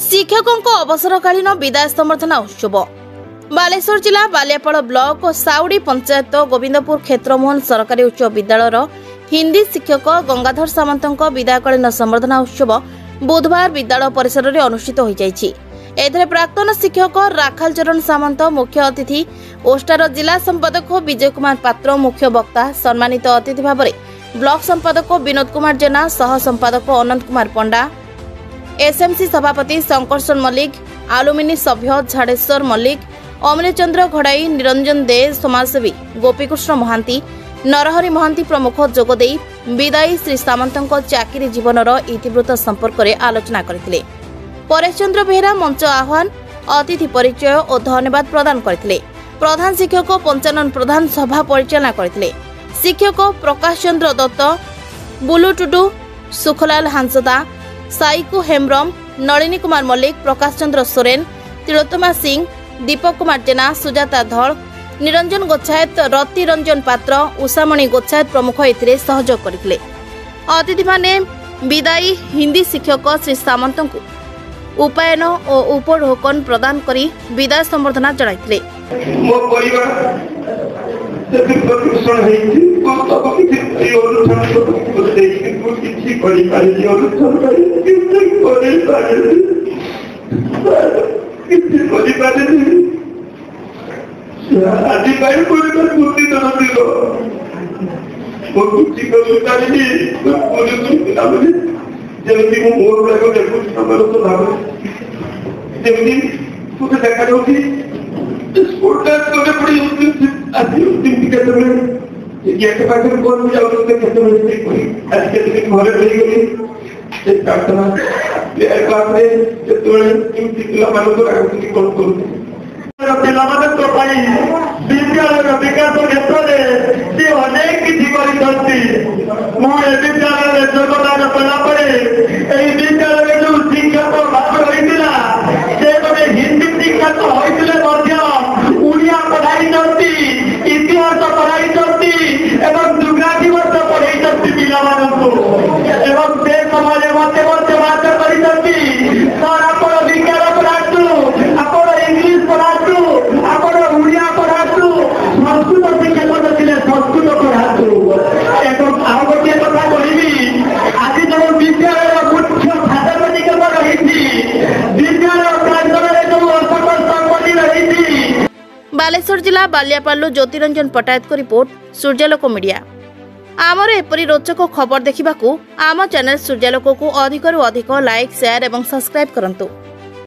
शिक्षकों अवसरकालीन विदाय संबर्धना उत्सव बालेश्वर जिला बालियापाड़ ब्लॉक और साउडी पंचायत गोविंदपुर क्षेत्रमोहन सरकारी उच्च विद्यालय हिंदी शिक्षक गंगाधर सामंत विदायकालीन संबर्धना उत्सव बुधवार विद्यालय परिसर में अनुष्ठित हो जायछि। एथरे प्राक्तन शिक्षक राखाल चरण सामंत मुख्य अतिथि, ओस्टार जिला संपादक विजय कुमार पात्र मुख्य वक्ता, सम्मानित अतिथि भाव में ब्लॉक संपादक विनोद कुमार जेना, सह संपादक अनंत कुमार पंडा, एसएमसी सभापति शंकरसन मल्लिक, आलुमिनी सभ्य झाड़ेश्वर मल्लिक, अमृत चंद्र घड़ाई, निरंजन दे, समाजसेवी गोपीकृष्ण महांती, नरहरि महांती प्रमुख जोगदे विदायी श्री सामंतଙ୍କ चाकरी जीवनर इतिवृत्त संपर्क में आलोचना करथिले। परेश चंद्र बेहेरा मंच आह्वान, अतिथि परिचय और धन्यवाद प्रदान करथिले। प्रधान शिक्षक पंचानन प्रधान सभा परिचालना करथिले। शिक्षक प्रकाश चंद्र दत्त, बुलू टुडू, सुखलाल हांसदा, साइकु हेम्ब्रम, नलिनी कुमार मल्लिक, प्रकाश चंद्र सोरेन, तिलोत्तमा सिंह, दीपक कुमार जेना, सुजाता धड़, निरंजन गोच्छायत, रति रंजन पात्र, उषामणि गोच्छायत प्रमुख एथिरे सहयोग करथिले। अतिथि माने विदायी हिंदी शिक्षक श्री सामंत को उपायन और उपढोकन प्रदान करी विदाय संबर्धना जणाइथिले। मो परिवार जति प्रकृष्ण हेछि को सब किछि अनुष्ठान को देखि को किछि करि पारि अनुष्ठान करि पारि आदि बाई परिवार पूर्ति दिलो वो कुछ कवितारी पूरी सुनती आबे जेमती मो मोर लागो देखु हमर तो भाव जेमती कुछ देखा होती स्कूल ड्रेस कोने पड़ी आदि दिन के समय ये के पास कोन भी जाऊ के समय से कोई आज के दिन घरे रही गई एक प्रार्थना प्रेयर क्लास में जेतोले इन पिला मानो को आगुनी कोन करू पिलाମାନେ तो भाई विद्यालय विकास क्षेत्र में से अनेक किसी करती मो विद्यालय योगदान कलापर विद्यालय जो शिक्षक भाव रही से हिंदी शिक्षक होते ओडिया पढ़ाई करती, इतिहास पढ़ाई करती एवं दुर्गाजी वर्ष पढ़ाई करती पिलाମାନଙ୍କୁ एवं से समाज मते मते बात करती सर आपण विज्ञान पढ़ातु आपण इंग्लिश पढ़ातु आपण ओडिया पढ़ातु संस्कृत शिक्षक थे संस्कृत पढ़ातु एवं आउ गोटे कथा कहबी आज जो विद्यालय मुख्य छात्रछात्री रही विद्यालय प्रांगण जो असफल संपत्ति रही। बालेश्वर जिला बालियापाल्लु ज्योतिरंजन पटायत को रिपोर्ट सूर्यालोक मीडिया। आमर एपरी रोचक खबर देखिबाकू आम चैनल सूर्यालोक को अधिक लाइक, शेयर और सब्सक्राइब करंतु।